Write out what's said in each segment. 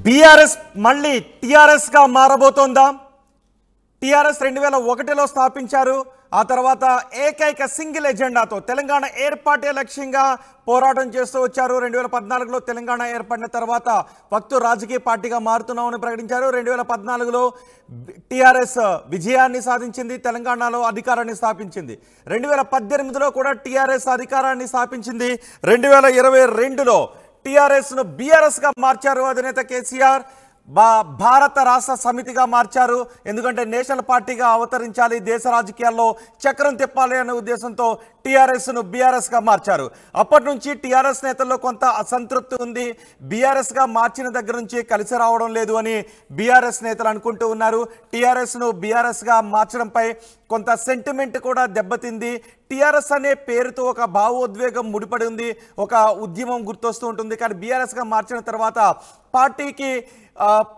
BRS మళ్ళీ TRS గా మారబోతోందా? TRS 2001లో స్థాపించారు. ఆ తర్వాత ఏకైక సింగిల్ ఎజెండాతో తెలంగాణ ఏర్పాటే లక్ష్యంగా పోరాటం చేస్తూ వచ్చారు. 2014లో తెలంగాణ ఏర్పడిన తర్వాత భక్తు రాజకీయ పార్టీగా మారుతున్నామని ప్రకటించారు. 2014లో టీఆర్ఎస్ విజయాన్ని సాధించింది, తెలంగాణలో అధికారాన్ని స్థాపించింది. 2018లో కూడా టీఆర్ఎస్ అధికారాన్ని స్థాపించింది. 2022లో టీఆర్ఎస్ను బీఆర్ఎస్గా మార్చారు అధినేత కేసీఆర్. భారత రాష్ట్ర సమితిగా మార్చారు. ఎందుకంటే నేషనల్ పార్టీగా అవతరించాలి, దేశ రాజకీయాల్లో చక్రం తిప్పాలి అనే ఉద్దేశంతో టీఆర్ఎస్ను బీఆర్ఎస్గా మార్చారు. అప్పటి నుంచి టీఆర్ఎస్ నేతల్లో కొంత అసంతృప్తి ఉంది. బీఆర్ఎస్గా మార్చిన దగ్గర నుంచి కలిసి రావడం లేదు అని బీఆర్ఎస్ నేతలు అనుకుంటూ ఉన్నారు. టీఆర్ఎస్ను బీఆర్ఎస్గా మార్చడంపై కొంత సెంటిమెంట్ కూడా దెబ్బతింది. టీఆర్ఎస్ అనే పేరుతో ఒక భావోద్వేగం ముడిపడి ఉంది, ఒక ఉద్యమం గుర్తొస్తూ ఉంటుంది. కానీ బీఆర్ఎస్గా మార్చిన తర్వాత పార్టీకి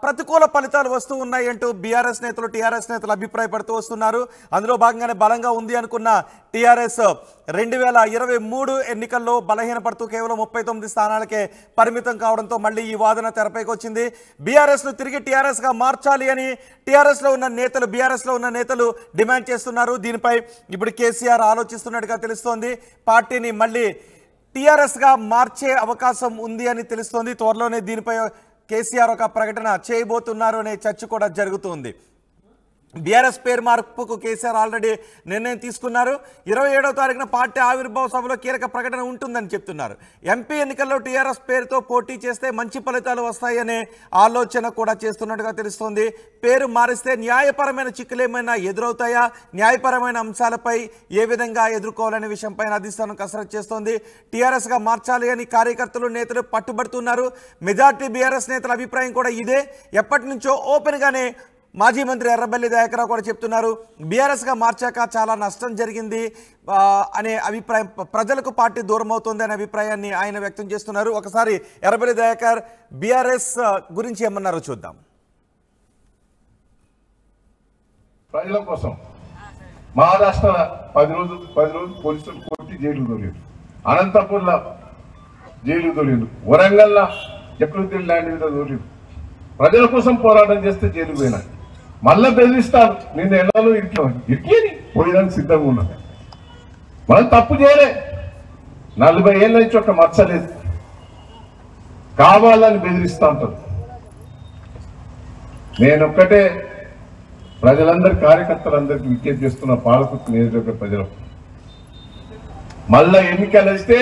ప్రతికూల ఫలితాలు వస్తూ ఉన్నాయి అంటూ బీఆర్ఎస్ నేతలు టీఆర్ఎస్ నేతలు అభిప్రాయపడుతూ వస్తున్నారు. అందులో భాగంగానే బలంగా ఉంది అనుకున్న టీఆర్ఎస్ 2023 ఎన్నికల్లో బలహీనపడుతూ కేవలం 39 స్థానాలకే పరిమితం కావడంతో మళ్ళీ ఈ వాదన తెరపైకి వచ్చింది. బీఆర్ఎస్ను తిరిగి టీఆర్ఎస్గా మార్చాలి అని బీఆర్ఎస్లో ఉన్న నేతలు డిమాండ్ చేస్తున్నారు. దీనిపై ఇప్పుడు కేసీఆర్ ఆలోచిస్తున్నట్టుగా తెలుస్తోంది. పార్టీని మళ్ళీ టీఆర్ఎస్గా మార్చే అవకాశం ఉంది అని తెలుస్తోంది. త్వరలోనే దీనిపై కేసీఆర్ ఒక ప్రకటన చేయబోతున్నారు అనే చర్చ కూడా జరుగుతుంది. బీఆర్ఎస్ పేరు మార్పుకు కేసీఆర్ ఆల్రెడీ నిర్ణయం తీసుకున్నారు. 27వ తారీఖున పార్టీ ఆవిర్భావ సభలో కీలక ప్రకటన ఉంటుందని చెప్తున్నారు. ఎంపీ ఎన్నికల్లో టీఆర్ఎస్ పేరుతో పోటీ చేస్తే మంచి ఫలితాలు వస్తాయనే ఆలోచన కూడా చేస్తున్నట్టుగా తెలుస్తోంది. పేరు మారిస్తే న్యాయపరమైన చిక్కులేమైనా ఎదురవుతాయా, న్యాయపరమైన అంశాలపై ఏ విధంగా ఎదుర్కోవాలనే విషయంపై అధిష్టానం కసరత్తు చేస్తోంది. టీఆర్ఎస్గా మార్చాలి అని కార్యకర్తలు నేతలు పట్టుబడుతున్నారు. మెజార్టీ బీఆర్ఎస్ నేతల అభిప్రాయం కూడా ఇదే. ఎప్పటి నుంచో ఓపెన్గానే మాజీ మంత్రి ఎర్రబెల్లి దయాకర్ కూడా చెప్తున్నారు. బీఆర్ఎస్గా మార్చాక చాలా నష్టం జరిగింది అనే అభిప్రాయం, ప్రజలకు పార్టీ దూరం అవుతుంది అనే అభిప్రాయాన్ని ఆయన వ్యక్తం చేస్తున్నారు. ఒకసారి ఎర్రబెల్లి దయాకర్ బీఆర్ఎస్ గురించి ఏమన్నారో చూద్దాం. ప్రజల కోసం మహారాష్ట్ర 10 రోజులు పోలీసులు కొట్టి జైలు దొరికారు, అనంతపూర్లో జైలు దొరికారు, వరంగల్లో జక్రుద్దీన్ ల్యాండ్ మీద దొరికారు. ప్రజల కోసం పోరాటం చేస్తే జైలు పోయినా మళ్ళా బెదిరిస్తాను, నిన్న ఎలాలో ఇట్లని పోయడానికి సిద్ధంగా ఉన్నాను. మనం తప్పు చేయలే, 40 ఏళ్ళ నుంచి ఒక మచ్చలేదు, కావాలని బెదిరిస్తా ఉంటారు. నేనొక్కటే ప్రజలందరి కార్యకర్తలందరికీ విజ్ఞప్తి చేస్తున్న పాలకుర్తి నియోజకవర్గ ప్రజలకు, మళ్ళా ఎన్నికలు వస్తే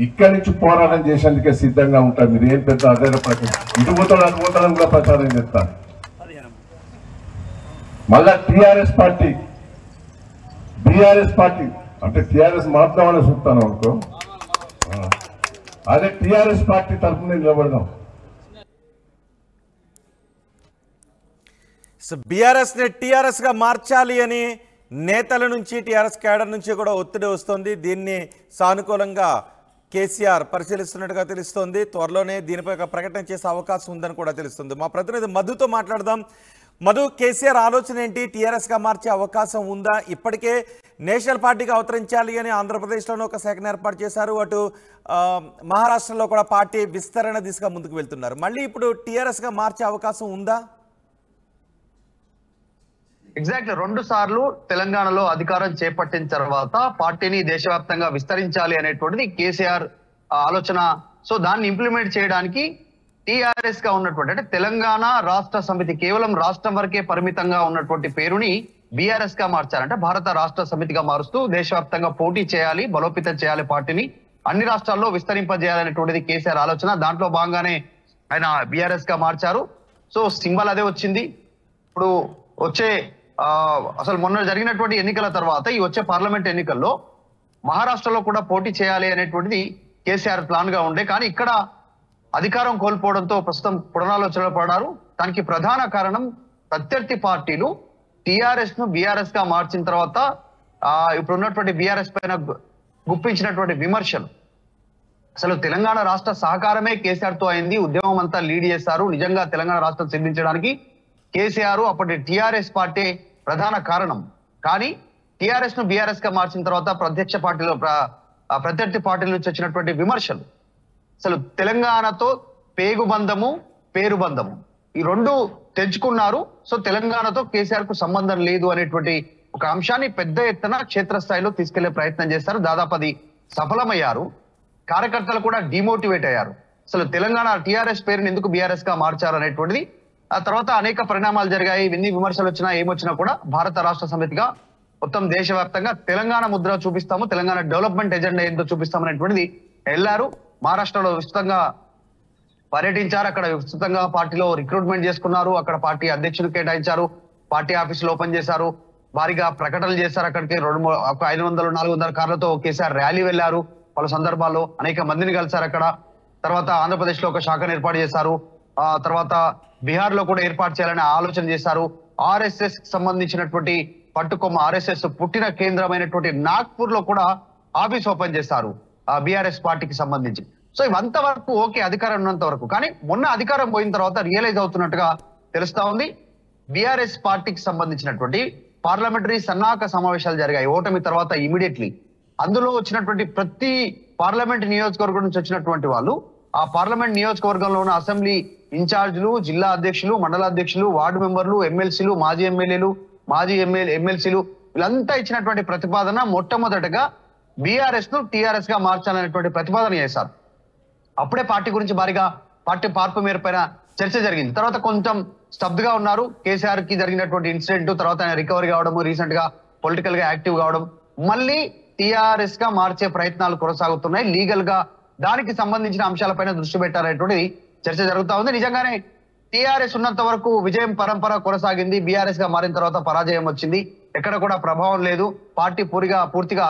ఇక్కడి నుంచి పోరాటం చేసేందుకే సిద్ధంగా ఉంటారు. మీరు ఏం పెద్ద అదే ప్రకటన ఇటు పోతాడని కూడా ప్రచారం చేస్తాను. మళ్ళా బీఆర్ఎస్ పార్టీ అంటే టీఆర్ఎస్ మాత్రమే చూస్తాను అనుకో, అదే టీఆర్ఎస్ పార్టీ తరఫున నిలబడదాం. బీఆర్ఎస్ ని టీఆర్ఎస్ గా మార్చాలి అని నేతల నుంచి, టీఆర్ఎస్ కేడర్ నుంచి కూడా ఒత్తిడి వస్తుంది. దీన్ని సానుకూలంగా కేసీఆర్ పరిశీలిస్తున్నట్టుగా తెలుస్తోంది. త్వరలోనే దీనిపై ఒక ప్రకటన చేసే అవకాశం ఉందని కూడా తెలుస్తుంది. మా ప్రతినిధి మధుతో మాట్లాడదాం. మధు, కేసీఆర్ ఆలోచన ఏంటి? టీఆర్ఎస్గా మార్చే అవకాశం ఉందా? ఇప్పటికే నేషనల్ పార్టీగా అవతరించాలి అని ఆంధ్రప్రదేశ్లోనే ఒక శాఖను ఏర్పాటు చేశారు. అటు మహారాష్ట్రలో కూడా పార్టీ విస్తరణ దిశగా ముందుకు వెళ్తున్నారు. మళ్ళీ ఇప్పుడు టీఆర్ఎస్గా మార్చే అవకాశం ఉందా? ఎగ్జాక్ట్లీ 2 సార్లు తెలంగాణలో అధికారం చేపట్టిన తర్వాత పార్టీని దేశవ్యాప్తంగా విస్తరించాలి అనేటువంటిది కేసీఆర్ ఆలోచన. సో దాన్ని ఇంప్లిమెంట్ చేయడానికి టీఆర్ఎస్ గా ఉన్నటువంటి, అంటే తెలంగాణ రాష్ట్ర సమితి, కేవలం రాష్ట్రం వరకే పరిమితంగా ఉన్నటువంటి పేరుని బీఆర్ఎస్ గా మార్చారంటే భారత రాష్ట్ర సమితిగా మారుస్తూ దేశవ్యాప్తంగా పోటీ చేయాలి, బలోపేతం చేయాలి, పార్టీని అన్ని రాష్ట్రాల్లో విస్తరింపజేయాలనేటువంటిది కేసీఆర్ ఆలోచన. దాంట్లో భాగంగానే ఆయన బీఆర్ఎస్ గా మార్చారు. సో సింబల్ అదే వచ్చింది. ఇప్పుడు వచ్చే అసలు మొన్న జరిగినటువంటి ఎన్నికల తర్వాత ఈ వచ్చే పార్లమెంట్ ఎన్నికల్లో మహారాష్ట్రలో కూడా పోటీ చేయాలి అనేటువంటిది కేసీఆర్ ప్లాన్ గా ఉండే. కానీ ఇక్కడ అధికారం కోల్పోవడంతో ప్రస్తుతం పునరాలోచనలో పడ్డారు. దానికి ప్రధాన కారణం ప్రత్యర్థి పార్టీలు టీఆర్ఎస్ ను బీఆర్ఎస్ గా మార్చిన తర్వాత ఇప్పుడు ఉన్నటువంటి బీఆర్ఎస్ పైన గుప్పించినటువంటి విమర్శలు. అసలు తెలంగాణ రాష్ట్ర సహకారమే కేసీఆర్ తో అయింది, ఉద్యమం అంతా లీడ్ చేశారు. నిజంగా తెలంగాణ రాష్ట్రం సిద్ధించడానికి కేసీఆర్ అప్పటి టీఆర్ఎస్ పార్టీ ప్రధాన కారణం. కానీ టీఆర్ఎస్ ను బీఆర్ఎస్ గా మార్చిన తర్వాత ప్రత్యర్థి పార్టీల నుంచి వచ్చినటువంటి విమర్శలు, అసలు తెలంగాణతో పేగుబంధము, పేరుబంధం ఈ రెండు తెంచుకున్నారు. సో తెలంగాణతో కేసీఆర్ కు సంబంధం లేదు అనేటువంటి ఒక అంశాన్ని పెద్ద ఎత్తున క్షేత్రస్థాయిలో తీసుకెళ్లే ప్రయత్నం చేస్తారు. దాదాపు అది సఫలమయ్యారు. కార్యకర్తలు కూడా డిమోటివేట్ అయ్యారు. అసలు తెలంగాణ టీఆర్ఎస్ పేరుని ఎందుకు బీఆర్ఎస్ గా మార్చారు అనేటువంటిది. ఆ తర్వాత అనేక పరిణామాలు జరిగాయి. ఎన్ని విమర్శలు వచ్చినా ఏమొచ్చినా కూడా భారత రాష్ట్ర సమితిగా మొత్తం దేశవ్యాప్తంగా తెలంగాణ ముద్ర చూపిస్తాము, తెలంగాణ డెవలప్మెంట్ ఎజెండా ఏంటో చూపిస్తాం అనేటువంటిది వెళ్లారు. మహారాష్ట్రలో విస్తృతంగా పర్యటించారు. అక్కడ విస్తృతంగా పార్టీలో రిక్రూట్మెంట్ చేసుకున్నారు. అక్కడ పార్టీ అధ్యక్షులు కేటాయించారు, పార్టీ ఆఫీసులు ఓపెన్ చేశారు, భారీగా ప్రకటనలు చేశారు. అక్కడికి 500-400 కార్లతో కేసీఆర్ ర్యాలీ వెళ్లారు. పలు సందర్భాల్లో అనేక మందిని కలిశారు అక్కడ. తర్వాత ఆంధ్రప్రదేశ్ లో ఒక శాఖను ఏర్పాటు చేశారు. తర్వాత బీహార్ లో కూడా ఏర్పాటు చేయాలని ఆలోచన చేశారు. ఆర్ఎస్ఎస్ సంబంధించినటువంటి పట్టుకొమ్మ ఆర్ఎస్ఎస్ పుట్టిన కేంద్రమైనటువంటి నాగ్పూర్ లో కూడా ఆఫీస్ ఓపెన్ చేశారు బీఆర్ఎస్ పార్టీకి సంబంధించి. సో ఇవంత వరకు ఓకే, అధికారం ఉన్నంత వరకు. కానీ మొన్న అధికారం పోయిన తర్వాత రియలైజ్ అవుతున్నట్టుగా తెలుస్తా ఉంది. బీఆర్ఎస్ పార్టీకి సంబంధించినటువంటి పార్లమెంటరీ సన్నాహక సమావేశాలు జరిగాయి ఓటమి తర్వాత ఇమీడియట్లీ. అందులో వచ్చినటువంటి ప్రతి పార్లమెంట్ నియోజకవర్గం నుంచి వచ్చినటువంటి వాళ్ళు ఆ పార్లమెంట్ నియోజకవర్గంలో ఉన్న అసెంబ్లీ ఇన్ఛార్జీలు, జిల్లా అధ్యక్షులు, మండల అధ్యక్షులు, వార్డు మెంబర్లు, ఎమ్మెల్సీలు, మాజీ ఎమ్మెల్యేలు, మాజీ ఎమ్మెల్సీలు వీళ్ళంతా ఇచ్చినటువంటి ప్రతిపాదన మొట్టమొదటగా బీఆర్ఎస్ ను టీఆర్ఎస్ గా మార్చాలనేటువంటి ప్రతిపాదన చేశారు. అప్పుడే పార్టీ గురించి భారీగా పార్టీ మార్పు మేరపైన చర్చ జరిగింది. తర్వాత కొంచెం స్తబ్దుగా ఉన్నారు. కేసీఆర్ కి జరిగినటువంటి ఇన్సిడెంట్ తర్వాత ఆయన రికవరీ కావడం, రీసెంట్ గా పొలిటికల్ గా యాక్టివ్ కావడం, మళ్ళీ టీఆర్ఎస్ గా మార్చే ప్రయత్నాలు కొనసాగుతున్నాయి. లీగల్ గా దానికి సంబంధించిన అంశాలపైన దృష్టి పెట్టాలనేటువంటి చర్చ జరుగుతా ఉంది. నిజంగానే టీఆర్ఎస్ ఉన్నంత వరకు విజయం పరంపర కొనసాగింది. బీఆర్ఎస్ గా మారిన తర్వాత పరాజయం వచ్చింది. ఎక్కడ కూడా ప్రభావం లేదు. పార్టీ పూర్తిగా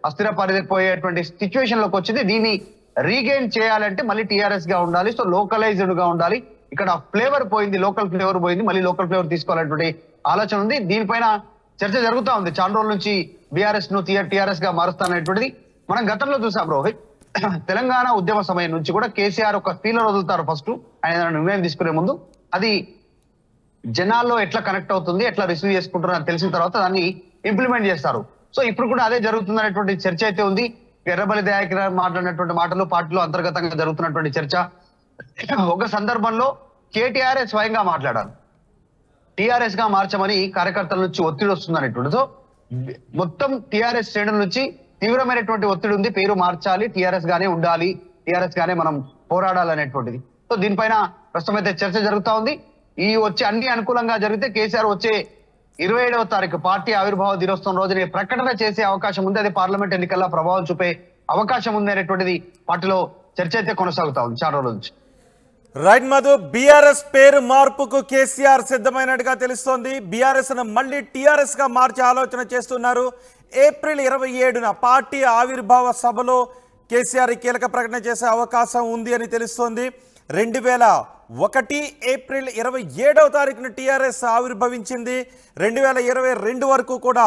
అస్థిరపడిపోయేటువంటి సిచ్యువేషన్ లోకి వచ్చింది. దీన్ని రీగెయిన్ చేయాలంటే మళ్ళీ టీఆర్ఎస్ గా ఉండాలి. సో లోకలైజ్డ్ గా ఉండాలి. ఇక్కడ ఫ్లేవర్ పోయింది, లోకల్ ఫ్లేవర్ పోయింది, మళ్ళీ లోకల్ ఫ్లేవర్ తీసుకోవాలనేటువంటి ఆలోచన ఉంది. దీనిపైన చర్చ జరుగుతా ఉంది. చాలా రోజుల నుంచి బీఆర్ఎస్ ను టీఆర్ఎస్ గా మారుస్తాననేటువంటిది మనం గతంలో చూసాం రోహిత్. తెలంగాణ ఉద్యమ సమయం నుంచి కూడా కేసీఆర్ ఒక ఫీలర్ వదులుతారు ఫస్ట్ ఆయన నిర్ణయం తీసుకునే ముందు. అది జనాల్లో ఎట్లా కనెక్ట్ అవుతుంది, ఎట్లా రిసీవ్ చేసుకుంటారు అని తెలిసిన తర్వాత దాన్ని ఇంప్లిమెంట్ చేస్తారు. సో ఇప్పుడు కూడా అదే జరుగుతుంది అనేటువంటి చర్చ అయితే ఉంది. ఎర్రబలి దయాకర్ మాట్లాడినటువంటి మాటలు పార్టీలో అంతర్గతంగా జరుగుతున్నటువంటి చర్చ. ఒక సందర్భంలో కేటీఆర్ స్వయంగా మాట్లాడారు, టీఆర్ఎస్ గా మార్చమని కార్యకర్తల నుంచి ఒత్తిడి వస్తుంది అనేటువంటి. సో మొత్తం టీఆర్ఎస్ శ్రేణుల నుంచి తీవ్రమైనటువంటి ఒత్తిడి ఉంది. పేరు మార్చాలి, టీఆర్ఎస్ గానే ఉండాలి, టీఆర్ఎస్ గానే మనం పోరాడాలనేటువంటిది. సో దీనిపైన ప్రస్తుతం అయితే చర్చ జరుగుతా ఉంది. ఈ వచ్చే అన్ని అనుకూలంగా జరిగితే కేసీఆర్ వచ్చే 27వ తారీఖు పార్టీ ఆవిర్భావ దినోత్సవం రోజున ప్రకటన చేసే అవకాశం ఉంది. అది పార్లమెంట్ ఎన్నికల్లో ప్రభావం చూపే అవకాశం ఉంది అనేటువంటిది పార్టీలో చర్చ అయితే కొనసాగుతా ఉంది చాలా రోజుల నుంచి. రైట్ మధు, బీఆర్ఎస్ పేరు మార్పుకు కేసీఆర్ సిద్ధమైనట్టుగా తెలుస్తోంది. బీఆర్ఎస్ ను మళ్ళీ టీఆర్ఎస్ గా మార్చే ఆలోచన చేస్తున్నారు. ఏప్రిల్ 27న పార్టీ ఆవిర్భావ సభలో కేసీఆర్ కీలక ప్రకటన చేసే అవకాశం ఉంది అని తెలుస్తోంది. 2001 ఏప్రిల్ 27వ తారీఖున టీఆర్ఎస్ ఆవిర్భవించింది. 2022 వరకు కూడా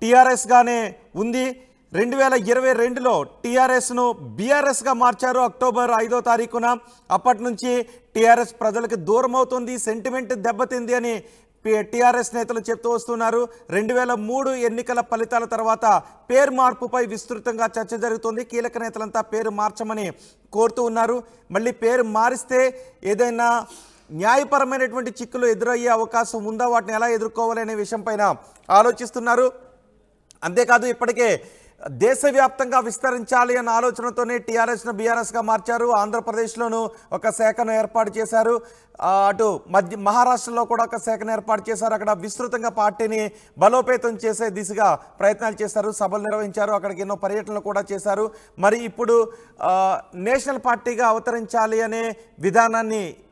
టీఆర్ఎస్ గానే ఉంది. 2022లో టీఆర్ఎస్ను బీఆర్ఎస్గా మార్చారు అక్టోబర్ 5వ తారీఖున. అప్పటి నుంచి టీఆర్ఎస్ ప్రజలకు దూరం అవుతుంది, సెంటిమెంట్ దెబ్బతింది అని టీఆర్ఎస్ నేతలు చెప్తూ వస్తున్నారు. 2003 ఎన్నికల ఫలితాల తర్వాత పేరు మార్పుపై విస్తృతంగా చర్చ జరుగుతుంది. కీలక నేతలంతా పేరు మార్చమని కోరుతూ ఉన్నారు. మళ్ళీ పేరు మారిస్తే ఏదైనా న్యాయపరమైనటువంటి చిక్కులు ఎదురయ్యే అవకాశం ఉందా, వాటిని ఎలా ఎదుర్కోవాలనే విషయంపైన ఆలోచిస్తున్నారు. అంతేకాదు ఇప్పటికే దేశవ్యాప్తంగా విస్తరించాలి అన్న ఆలోచనతోనే టీఆర్ఎస్ను బీఆర్ఎస్గా మార్చారు. ఆంధ్రప్రదేశ్లోనూ ఒక శాఖను ఏర్పాటు చేశారు. అటు మహారాష్ట్రలో కూడా ఒక శాఖను ఏర్పాటు చేశారు. అక్కడ విస్తృతంగా పార్టీని బలోపేతం చేసే దిశగా ప్రయత్నాలు చేశారు, సభలు నిర్వహించారు, అక్కడికి ఎన్నో పర్యటనలు కూడా చేశారు. మరి ఇప్పుడు నేషనల్ పార్టీగా అవతరించాలి అనే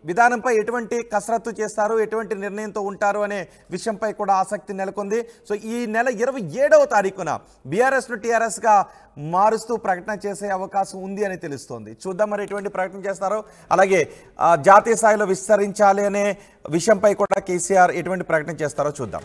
విధానంపై ఎటువంటి కసరత్తు చేస్తారు, ఎటువంటి నిర్ణయంతో ఉంటారు అనే విషయంపై కూడా ఆసక్తి నెలకొంది. సో ఈ నెల 27వ తారీఖున బీఆర్ఎస్ను టీఆర్ఎస్గా మారుస్తూ ప్రకటన చేసే అవకాశం ఉంది అని తెలుస్తోంది. చూద్దాం మరి ఎటువంటి ప్రకటన చేస్తారో. అలాగే జాతీయ స్థాయిలో విస్తరించాలి అనే విషయంపై కూడా కేసీఆర్ ఎటువంటి ప్రకటన చేస్తారో చూద్దాం.